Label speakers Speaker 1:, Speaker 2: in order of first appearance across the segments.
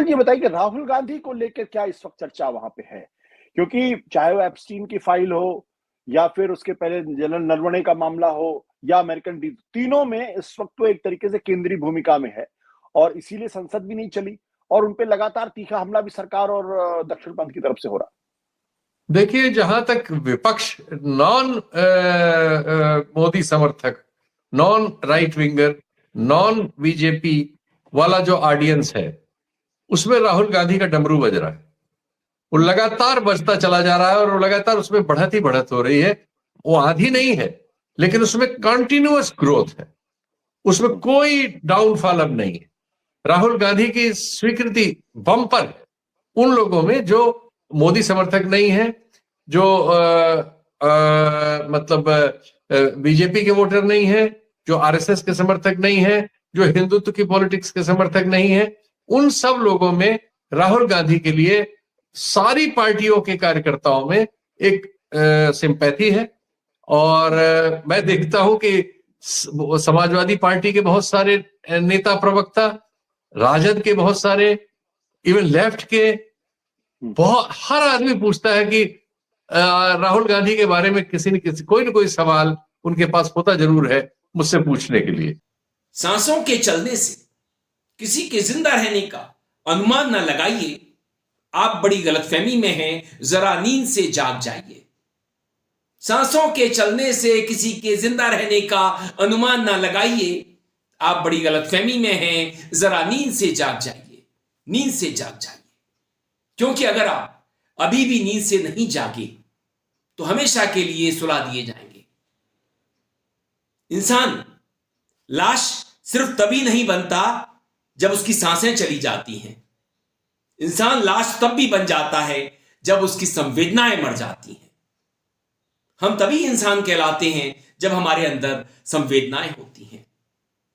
Speaker 1: जी बताइए कि राहुल गांधी को लेकर क्या इस वक्त चर्चा वहां पे है? क्योंकि चाहे वो एप्स्टीन की फाइल हो या फिर उसके पहले जनरल नरवणे का मामला हो या अमेरिकन डील, तीनों में इस वक्त तो एक तरीके से केंद्रीय भूमिका में है और इसीलिए संसद भी नहीं चली और उनपे लगातार तीखा हमला भी सरकार और दक्षिण पंथ की तरफ से हो रहा।
Speaker 2: देखिए, जहां तक विपक्ष नॉन मोदी समर्थक, non right winger, non BJP वाला जो ऑडियंस है, उसमें राहुल गांधी का डमरू बज रहा है। वो लगातार बजता चला जा रहा है और लगातार उसमें बढ़त ही बढ़त हो रही है। वो आधी नहीं है, लेकिन उसमें कंटिन्यूअस ग्रोथ है, उसमें कोई डाउनफॉल अब नहीं है। राहुल गांधी की स्वीकृति बम्पर है उन लोगों में जो मोदी समर्थक नहीं है, जो मतलब बीजेपी के वोटर नहीं है, जो आरएसएस के समर्थक नहीं है, जो हिंदुत्व की पॉलिटिक्स के समर्थक नहीं है। उन सब लोगों में राहुल गांधी के लिए सारी पार्टियों के कार्यकर्ताओं में एक सिंपैथी है। और मैं देखता हूं कि समाजवादी पार्टी के बहुत सारे नेता प्रवक्ता, राजद के बहुत सारे, इवन लेफ्ट के बहुत, हर आदमी पूछता है कि राहुल गांधी के बारे में किसी न किसी कोई न कोई सवाल उनके पास होता जरूर है मुझसे पूछने के लिए।
Speaker 3: सांसों के चलने से किसी के जिंदा रहने का अनुमान न लगाइए, आप बड़ी गलतफहमी में हैं, जरा नींद से जाग जाइए। सांसों के चलने से किसी के जिंदा रहने का अनुमान न लगाइए, आप बड़ी गलतफहमी में हैं, जरा नींद से जाग जाइए, नींद से जाग जाइए। क्योंकि अगर आप अभी भी नींद से नहीं जागे तो हमेशा के लिए सुला दिए जाएंगे। इंसान लाश सिर्फ तभी नहीं बनता जब उसकी सांसें चली जाती हैं। इंसान लाश तब भी बन जाता है जब उसकी संवेदनाएं मर जाती हैं। हम तभी इंसान कहलाते हैं जब हमारे अंदर संवेदनाएं होती हैं,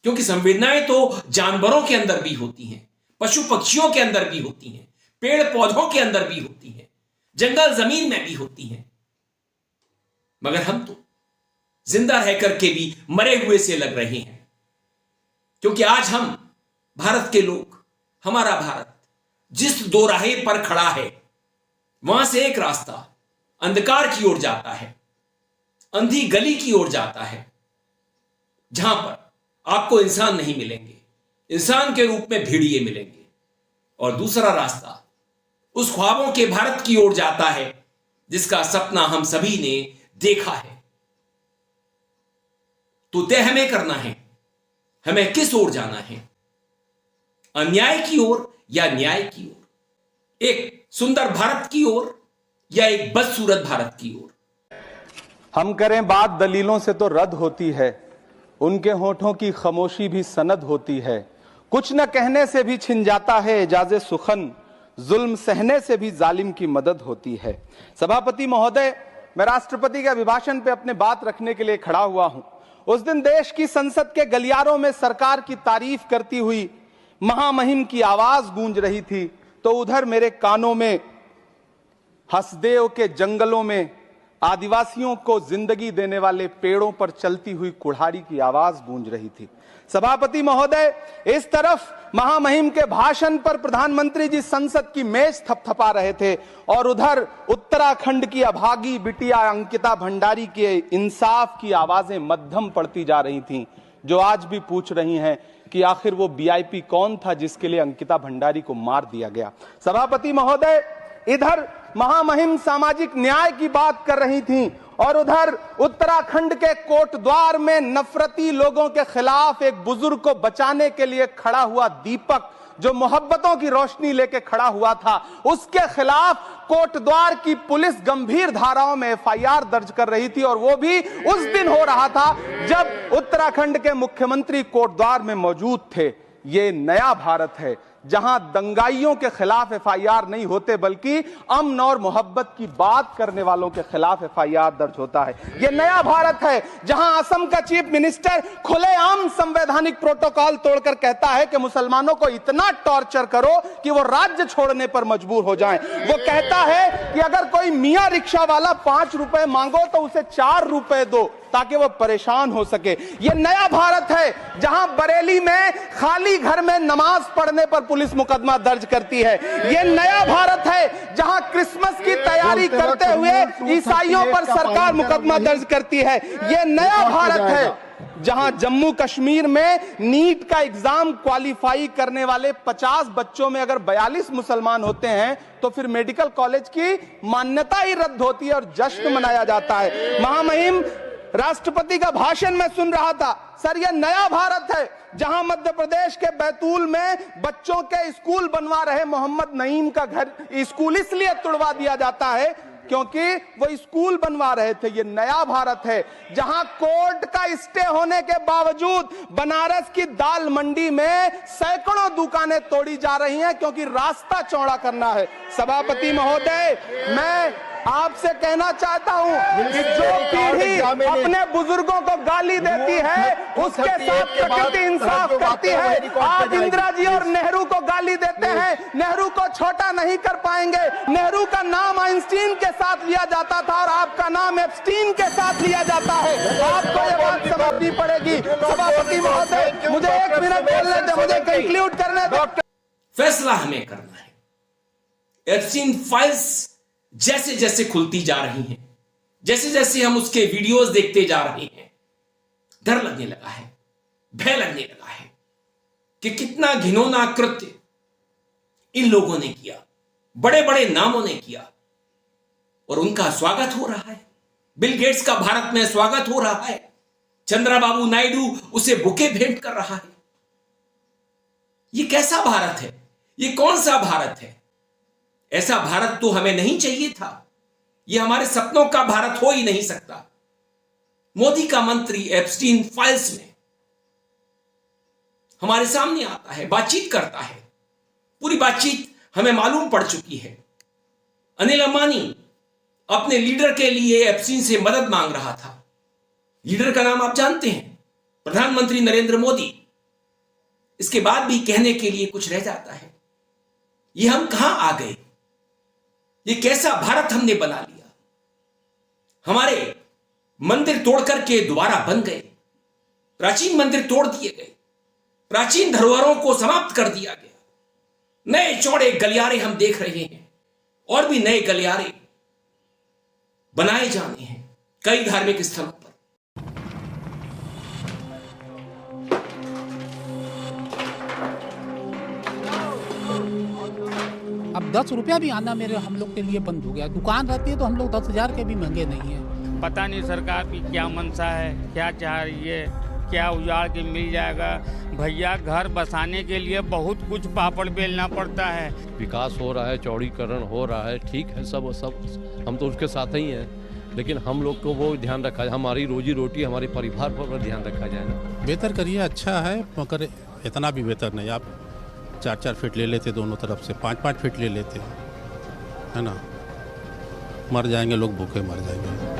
Speaker 3: क्योंकि संवेदनाएं तो जानवरों के अंदर भी होती हैं, पशु पक्षियों के अंदर भी होती हैं, पेड़ पौधों के अंदर भी होती हैं, जंगल जमीन में भी होती हैं। मगर हम तो जिंदा रह करके भी मरे हुए से लग रहे हैं, क्योंकि आज हम भारत के लोग, हमारा भारत जिस दो राहे पर खड़ा है, वहां से एक रास्ता अंधकार की ओर जाता है, अंधी गली की ओर जाता है, जहां पर आपको इंसान नहीं मिलेंगे, इंसान के रूप में भेड़िए मिलेंगे। और दूसरा रास्ता उस ख्वाबों के भारत की ओर जाता है जिसका सपना हम सभी ने देखा है। तो तय हमें करना है, हमें किस ओर जाना है, अन्याय की ओर या न्याय की ओर, एक सुंदर भारत की ओर या एक बदसूरत भारत की ओर।
Speaker 4: हम करें बात दलीलों से तो रद्द होती है, उनके होठों की खामोशी भी सनद होती है। कुछ न कहने से भी छिन जाता है एजाज़े सुखन, जुल्म सहने से भी जालिम की मदद होती है। सभापति महोदय, मैं राष्ट्रपति के अभिभाषण पे अपने बात रखने के लिए खड़ा हुआ हूं। उस दिन देश की संसद के गलियारों में सरकार की तारीफ करती हुई महामहिम की आवाज गूंज रही थी, तो उधर मेरे कानों में हसदेव के जंगलों में आदिवासियों को जिंदगी देने वाले पेड़ों पर चलती हुई कुल्हाड़ी की आवाज गूंज रही थी। सभापति महोदय, इस तरफ महामहिम के भाषण पर प्रधानमंत्री जी संसद की मेज थपथपा रहे थे और उधर उत्तराखंड की अभागी बिटिया अंकिता भंडारी के इंसाफ की आवाजें मध्यम पड़ती जा रही थीं, जो आज भी पूछ रही हैं कि आखिर वो वीआईपी कौन था जिसके लिए अंकिता भंडारी को मार दिया गया। सभापति महोदय, इधर महामहिम सामाजिक न्याय की बात कर रही थीं और उधर उत्तराखंड के कोटद्वार में नफरती लोगों के खिलाफ एक बुजुर्ग को बचाने के लिए खड़ा हुआ दीपक, जो मोहब्बतों की रोशनी लेके खड़ा हुआ था, उसके खिलाफ कोटद्वार की पुलिस गंभीर धाराओं में एफआईआर दर्ज कर रही थी। और वो भी उस दिन हो रहा था जब उत्तराखंड के मुख्यमंत्री कोटद्वार में मौजूद थे। ये नया भारत है जहां दंगाइयों के खिलाफ एफआईआर नहीं होते, बल्कि अमन और मोहब्बत की बात करने वालों के खिलाफ एफआईआर दर्ज होता है। यह नया भारत है जहां असम का चीफ मिनिस्टर खुलेआम संवैधानिक प्रोटोकॉल तोड़कर कहता है कि मुसलमानों को इतना टॉर्चर करो कि वो राज्य छोड़ने पर मजबूर हो जाएं। वो कहता है कि अगर कोई मियां रिक्शा वाला 5 रुपए मांगो तो उसे 4 रुपए दो। ताकि वो परेशान हो सके। ये नया भारत है जहां बरेली में खाली घर में नमाज पढ़ने पर पुलिस मुकदमा दर्ज करती है। ये नया भारत है जहां क्रिसमस की तैयारी करते हुए ईसाइयों पर सरकार मुकदमा दर्ज करती है। ये नया भारत है जहां जम्मू कश्मीर में नीट का एग्जाम क्वालिफाई करने वाले 50 बच्चों में अगर 42 मुसलमान होते हैं तो फिर मेडिकल कॉलेज की मान्यता ही रद्द होती है और जश्न मनाया जाता है। महामहिम राष्ट्रपति का भाषण में सुन रहा था। सर, यह नया भारत है जहां मध्य प्रदेश के बैतूल में बच्चों के स्कूल बनवा रहे मोहम्मद नईम का घर स्कूल इसलिए तुड़वा दिया जाता है क्योंकि वो स्कूल बनवा रहे थे। ये नया भारत है जहां कोर्ट का स्टे होने के बावजूद बनारस की दाल मंडी में सैकड़ों दुकानें तोड़ी जा रही हैं क्योंकि रास्ता चौड़ा करना है। सभापति महोदय, मैं आपसे कहना चाहता हूं कि जो पीढ़ी अपने बुजुर्गों को गाली देती है उसके साथ प्रकृति इंसाफ करती है। आप इंदिरा जी और नेहरू को गाली देते हैं, नेहरू को छोटा नहीं कर पाएंगे। नेहरू का नाम आइंस्टीन के साथ लिया जाता था और आपका नाम एप्स्टीन के साथ लिया जाता है। आपको ये बात समझनी पड़ेगी। सभापति महोदय, मुझे 1 मिनट बोलने दे, मुझे कंक्लूड करने दो।
Speaker 3: फैसला हमें करना है। एप्स्टीन फाइल्स जैसे जैसे खुलती जा रही हैं, जैसे जैसे हम उसके वीडियोस देखते जा रहे हैं, डर लगने लगा है, भय लगने लगा है कि कितना घिनौना कृत्य इन लोगों ने किया, बड़े बड़े नामों ने किया और उनका स्वागत हो रहा है। बिल गेट्स का भारत में स्वागत हो रहा है। चंद्रबाबू नायडू उसे बुके भेंट कर रहा है। ये कैसा भारत है? ये कौन सा भारत है? ऐसा भारत तो हमें नहीं चाहिए था। यह हमारे सपनों का भारत हो ही नहीं सकता। मोदी का मंत्री एप्स्टीन फाइल्स में हमारे सामने आता है, बातचीत करता है। पूरी बातचीत हमें मालूम पड़ चुकी है। अनिल अंबानी अपने लीडर के लिए एप्स्टीन से मदद मांग रहा था। लीडर का नाम आप जानते हैं, प्रधानमंत्री नरेंद्र मोदी। इसके बाद भी कहने के लिए कुछ रह जाता है। ये हम कहां आ गए? ये कैसा भारत हमने बना लिया? हमारे मंदिर तोड़ करके दोबारा बन गए, प्राचीन मंदिर तोड़ दिए गए, प्राचीन धरोहरों को समाप्त कर दिया गया। नए चौड़े गलियारे हम देख रहे हैं और भी नए गलियारे बनाए जाने हैं कई धार्मिक स्थलों पर।
Speaker 5: अब 10 रुपया भी आना मेरे हम लोग के लिए बंद हो गया। दुकान रहती है तो हम लोग 10,000 के भी महंगे नहीं है।
Speaker 6: पता नहीं सरकार की क्या मंशा है, क्या चाह रही है, क्या उजाड़ के मिल जाएगा। भैया, घर बसाने के लिए बहुत कुछ पापड़ बेलना पड़ता है।
Speaker 7: विकास हो रहा है, चौड़ीकरण हो रहा है, ठीक है, सब हम तो उसके साथ ही हैं, लेकिन हम लोग को वो ध्यान रखा जाए, हमारी रोजी रोटी हमारे परिवार पर ध्यान रखा जाए ना।
Speaker 8: बेहतर करिए, अच्छा है, मगर इतना भी बेहतर नहीं। आप 4-4 फीट ले लेते, दोनों तरफ से 5-5 फीट ले लेते, है ना। मर जाएंगे लोग, भूखे मर जाएंगे।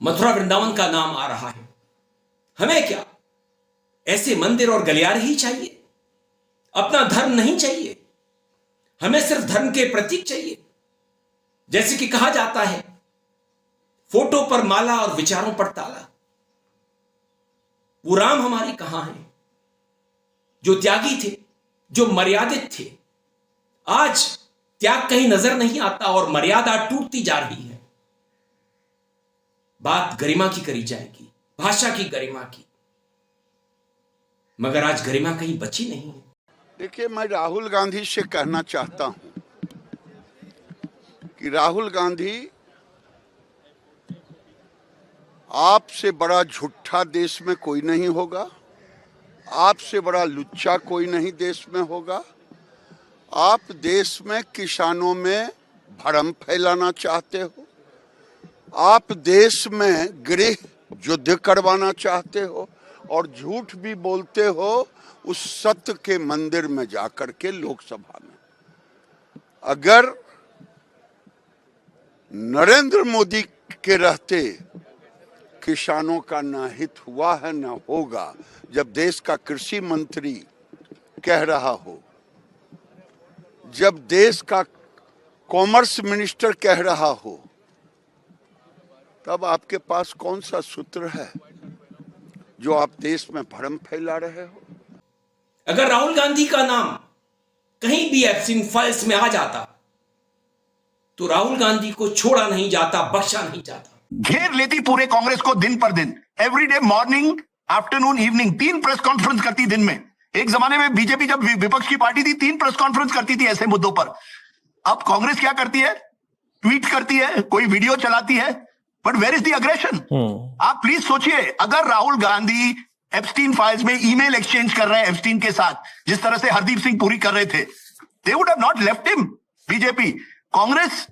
Speaker 3: मथुरा वृंदावन का नाम आ रहा है। हमें क्या ऐसे मंदिर और गलियारे ही चाहिए? अपना धर्म नहीं चाहिए? हमें सिर्फ धर्म के प्रतीक चाहिए। जैसे कि कहा जाता है, फोटो पर माला और विचारों पर ताला। वो राम हमारे कहां हैं, जो त्यागी थे, जो मर्यादित थे? आज त्याग कहीं नजर नहीं आता और मर्यादा टूटती जा रही है। बात गरिमा की करी जाएगी, भाषा की गरिमा की, मगर आज गरिमा कहीं बची नहीं है।
Speaker 9: देखिए, मैं राहुल गांधी से कहना चाहता हूं कि राहुल गांधी, आपसे बड़ा झूठा देश में कोई नहीं होगा, आपसे बड़ा लुच्चा कोई नहीं देश में होगा। आप देश में किसानों में भ्रम फैलाना चाहते हो, आप देश में गृह युद्ध करवाना चाहते हो और झूठ भी बोलते हो उस सत्य के मंदिर में जाकर के लोकसभा में। अगर नरेंद्र मोदी के रहते किसानों का ना हित हुआ है ना होगा, जब देश का कृषि मंत्री कह रहा हो, जब देश का कॉमर्स मिनिस्टर कह रहा हो, तब आपके पास कौन सा सूत्र है जो आप देश में भ्रम फैला रहे हो?
Speaker 3: अगर राहुल गांधी का नाम कहीं भी एप्स्टीन फाइल्स में आ जाता तो राहुल गांधी को छोड़ा नहीं जाता, बख्शा नहीं जाता।
Speaker 10: घेर लेती पूरे कांग्रेस को दिन पर दिन, everyday, morning, afternoon, evening, 3 press conference करती दिन में। एक जमाने में बीजेपी जब विपक्ष की पार्टी थी 3 प्रेस कॉन्फ्रेंस करती थी ऐसे मुद्दों पर। अब कांग्रेस क्या करती है? ट्वीट करती है, कोई वीडियो चलाती है, but where is the aggression? आप प्लीज सोचिए, अगर राहुल गांधी एप्स्टीन फाइल्स में ईमेल एक्सचेंज कर रहे हैं एप्स्टीन के साथ, जिस तरह से हरदीप सिंह पुरी कर रहे थे, they would have not left him. BJP, Congress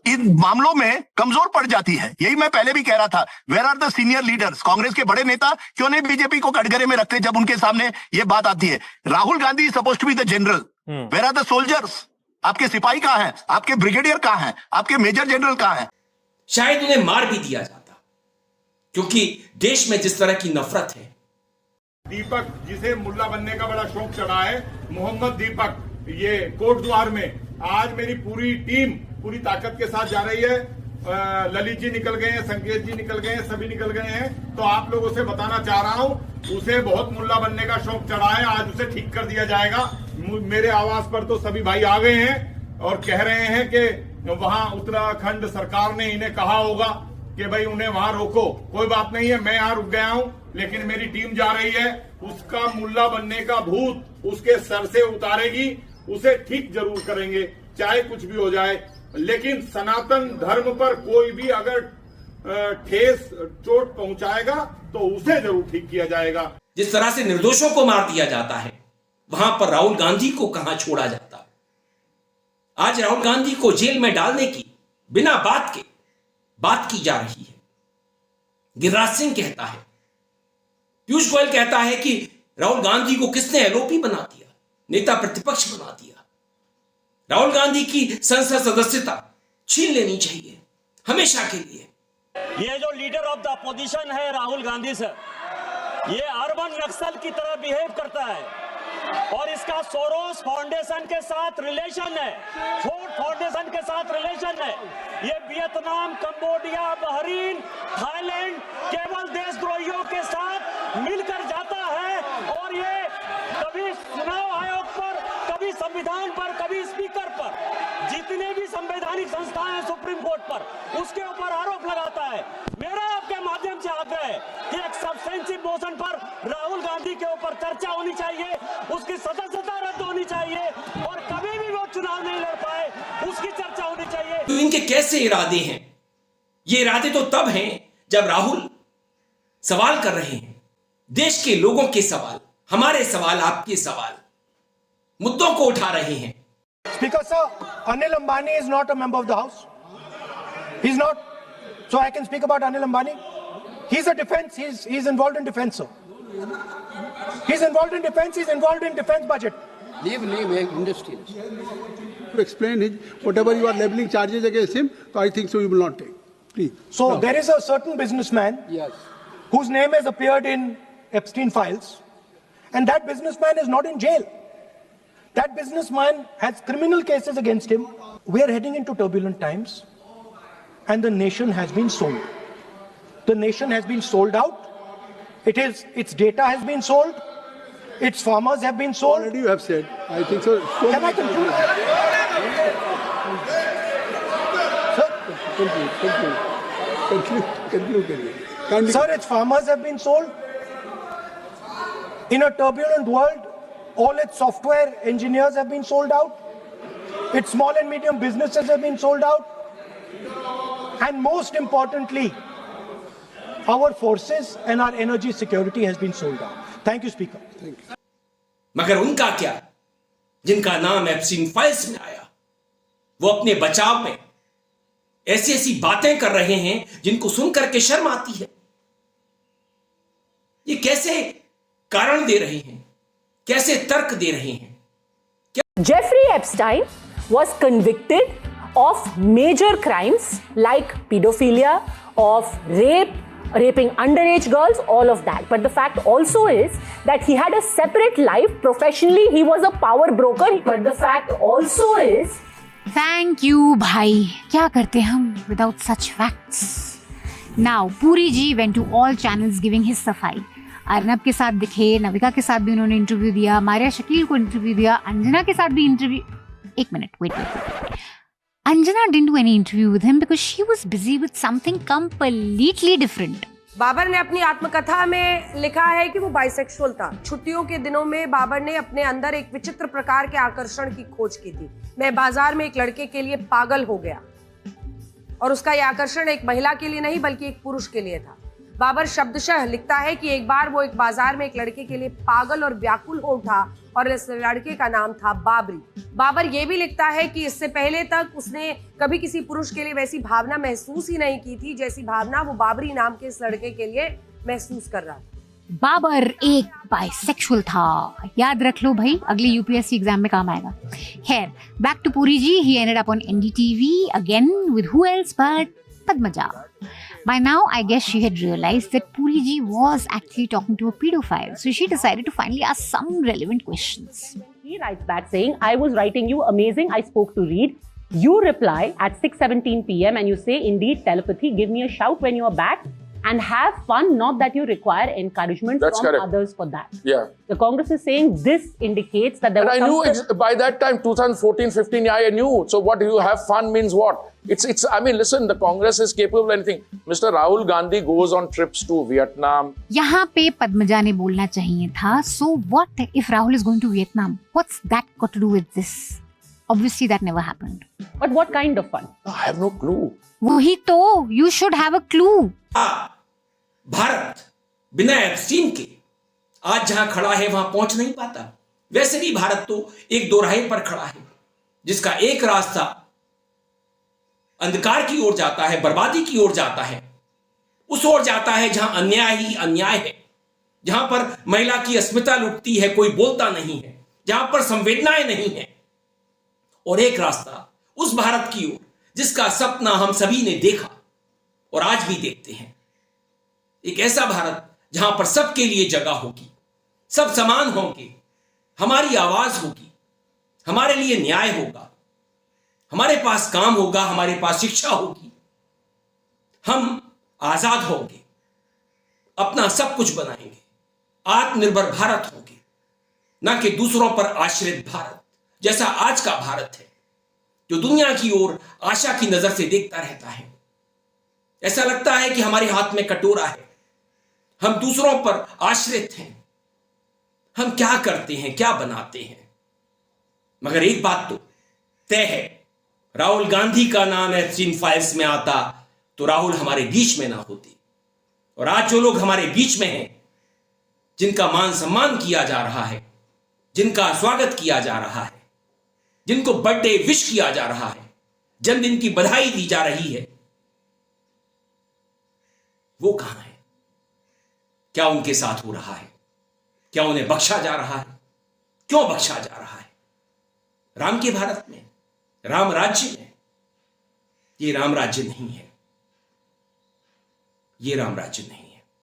Speaker 10: इन मामलों में कमजोर पड़ जाती है। यही मैं पहले भी कह रहा था, where are the senior leaders? Congress के बड़े नेता क्यों नहीं बीजेपी को कटघरे में रखते जब उनके सामने ये बात आती है? Rahul Gandhi is supposed to be the general, where are the soldiers? आपके सिपाही कहां हैं? आपके ब्रिगेडियर कहां हैं? आपके मेजर जनरल कहां हैं?
Speaker 3: शायद उन्हें मार भी दिया जाता, क्योंकि देश में जिस तरह की नफरत है।
Speaker 11: दीपक, जिसे मुल्ला बनने का बड़ा शौक चढ़ा है, मोहम्मद दीपक, ये कोटद्वार में आज मेरी पूरी टीम पूरी ताकत के साथ जा रही है। ललित जी निकल गए हैं, संकेत जी निकल गए हैं, सभी निकल गए हैं। तो आप लोगों से बताना चाह रहा हूं, उसे बहुत मुल्ला बनने का शौक चढ़ा है, आज उसे ठीक कर दिया जाएगा। मेरे आवाज पर तो सभी भाई आ गए हैं और कह रहे हैं कि वहां उत्तराखंड सरकार ने इन्हें कहा होगा कि भाई उन्हें वहां रोको। कोई बात नहीं है, मैं यहां रुक गया हूं, लेकिन मेरी टीम जा रही है। उसका मुल्ला बनने का भूत उसके सर से उतारेगी, उसे ठीक जरूर करेंगे, चाहे कुछ भी हो जाए। लेकिन सनातन धर्म पर कोई भी अगर ठेस चोट पहुंचाएगा तो उसे जरूर ठीक किया जाएगा।
Speaker 3: जिस तरह से निर्दोषों को मार दिया जाता है, वहां पर राहुल गांधी को कहां छोड़ा जाता। आज राहुल गांधी को जेल में डालने की बिना बात की जा रही है। गिरिराज सिंह कहता है, पीयूष गोयल कहता है कि राहुल गांधी को किसने एलओपी बना दिया, नेता प्रतिपक्ष बना दिया। राहुल गांधी की संसद सदस्यता छीन लेनी चाहिए हमेशा के लिए।
Speaker 12: ये जो लीडर ऑफ द अपोजिशन है राहुल गांधी सर, ये अर्बन नक्सल की तरह बिहेव करता है और इसका सोरोस फाउंडेशन के साथ रिलेशन है, फोर्ड फाउंडेशन के साथ रिलेशन है। ये वियतनाम, कंबोडिया, बहरीन, थाईलैंड केवल देशद्रोहियों के साथ मिलकर जाता है और ये कभी चुनाव आयोग पर, कभी संविधान पर, कभी स्पीकर पर, जितने भी संवैधानिक संस्थाएं हैं सुप्रीम कोर्ट पर, उसके ऊपर आरोप लगाता है। मेरा आपके माध्यम से आग्रह है कि एक सब्सटेंसिव मोशन पर राहुल गांधी के ऊपर चर्चा होनी चाहिए, उसकी सदस्यता रद्द होनी चाहिए और कभी भी वो चुनाव नहीं लड़ पाए उसकी चर्चा होनी चाहिए।
Speaker 3: तो इनके कैसे इरादे हैं? ये इरादे तो तब हैं जब राहुल सवाल कर रहे हैं, देश के लोगों के सवाल, हमारे सवाल, आपके सवाल, मुद्दों को उठा रहे हैं।
Speaker 13: Speaker sir, Anil Ambani is not a member of the house. He's not. So I can speak about Anil Ambani. He's a defense. He's involved in defense, sir. He's involved in defense. He's involved in defense budget.
Speaker 14: Leave industry. To explain his whatever you are labeling charges against him, so I think so you will not take. Please.
Speaker 13: So there is a certain businessman, yes, whose name has appeared in Epstein files, and that businessman is not in jail. That businessman has criminal cases against him. We are heading into turbulent times, and the nation has been sold. The nation has been sold out. Its data has been sold. Its farmers have been sold.
Speaker 14: Already you have said. I think so.
Speaker 13: Can I conclude? Sir?
Speaker 14: Conclude.
Speaker 13: Sir, its farmers have been sold. In a turbulent world, all its software engineers have been sold out. Its small and medium businesses have been sold out. And most importantly, our forces and our energy security has been sold out. Thank you, Speaker.
Speaker 14: Thank you.
Speaker 3: मगर उनका क्या, जिनका नाम Epstein files में आया, वो अपने बचाव में ऐसी ऐसी बातें कर रहे हैं जिनको सुनकर के शर्म आती है। ये कैसे कारण दे रहे हैं, कैसे तर्क दे रहे हैं?
Speaker 15: Jeffrey Epstein was convicted of major crimes like pedophilia, of rape, raping underage girls, all of that. But the fact also is that he had a separate life. Professionally, he was a power broker. But the fact also is...
Speaker 16: Thank you, भाई. क्या करते हम without such facts? Now, Puri ji went to all channels giving his safai. Arnab के साथ दिखे, नविका के साथ भी उन्होंने इंटरव्यू दिया, मारिया शकील को इंटरव्यू दिया, अंजना के साथ भी इंटरव्यू. एक minute, wait. Anjana didn't do any interview with him because she was busy with something completely different.
Speaker 17: Babur ने अपनी आत्मकथा में लिखा है कि वो बाइसेक्सुअल था. छुट्टियों के दिनों में बाबर ने अपने अंदर एक विचित्र प्रकार के आकर्षण की खोज की थी. मैं बाजार में एक लड़के के लिए पागल हो गया और उसका यह आकर्षण एक महिला के लिए नहीं बल्कि एक पुरुष के लिए था. बाबर शब्दशः लिखता है कि एक बार वो एक बाजार में एक लड़के के लिए पागल और व्याकुल हो उठा और इस लड़के का नाम था बाबरी. बाबर ये भी लिखता है कि इससे पहले तक उसने कभी किसी पुरुष के लिए वैसी भावना महसूस ही नहीं की थी जैसी भावना वो बाबरी नाम के इस लड़के के लिए महसूस कर रहा था.
Speaker 16: बाबर एक बाइसेक्सुअल था. याद रख लो भाई, अगले यूपीएससी एग्जाम में काम आएगा. खैर, back to Puri ji. He ended up on NDTV again with who else but Padmaja. By now, I guess she had realized that Puri ji was actually talking to a pedophile. So she decided to finally ask some relevant questions.
Speaker 15: He writes back saying, I was writing you amazing. I spoke to Reed. You reply at 6:17 p.m. and you say, indeed, telepathy, give me a shout when you are back and have fun. Not that you require encouragement
Speaker 18: That's
Speaker 15: from
Speaker 18: correct.
Speaker 15: others for that.
Speaker 18: Yeah.
Speaker 15: The Congress is saying this indicates that there
Speaker 18: And
Speaker 15: was
Speaker 18: I knew by that time, 2014-15, I knew. So what you have fun means what? It's. I mean, listen, the Congress is capable of anything. Mr. Rahul Gandhi goes on trips to Vietnam.
Speaker 16: यहाँ पे पद्मजा ने बोलना चाहिए था. So what if Rahul is going to Vietnam? What's that got to do with this? Obviously that never happened.
Speaker 15: But what kind of fun?
Speaker 18: I have no clue.
Speaker 16: वही तो. You should have a clue.
Speaker 3: Bharat बिना Epstein के आज जहां खड़ा है वहां पहुंच नहीं पाता. वैसे भी भारत तो एक दोराहे पर खड़ा है जिसका एक रास्ता अंधकार की ओर जाता है, बर्बादी की ओर जाता है. उस ओर जाता है जहां अन्याय ही अन्याय है, जहां पर महिला की अस्मिता लुटती है, कोई बोलता नहीं है, जहां पर संवेदनाएं नहीं है. और एक रास्ता उस भारत की ओर जिसका सपना हम सभी ने देखा और आज भी देखते हैं. एक ऐसा भारत जहां पर सबके लिए जगह होगी, सब समान होंगे, हमारी आवाज होगी, हमारे लिए न्याय होगा, हमारे पास काम होगा, हमारे पास शिक्षा होगी, हम आजाद होंगे, अपना सब कुछ बनाएंगे, आत्मनिर्भर भारत होंगे, ना कि दूसरों पर आश्रित भारत जैसा आज का भारत है जो दुनिया की ओर आशा की नजर से देखता रहता है. ऐसा लगता है कि हमारे हाथ में कटोरा है, हम दूसरों पर आश्रित हैं, हम क्या करते हैं, क्या बनाते हैं. मगर एक बात तो तय है, राहुल गांधी का नाम एप्स्टीन फाइल्स में आता तो राहुल हमारे बीच में ना होते. और आज जो लोग हमारे बीच में हैं, जिनका मान सम्मान किया जा रहा है, जिनका स्वागत किया जा रहा है, जिनको बर्थडे विश किया जा रहा है, जन्मदिन की बधाई दी जा रही है, वो कहां है? क्या उनके साथ हो रहा है? क्या उन्हें बख्शा जा रहा है? क्यों बख्शा जा रहा है? राम के भारत में, राम राज्य में. ये राम राज्य नहीं है, ये राम राज्य नहीं है.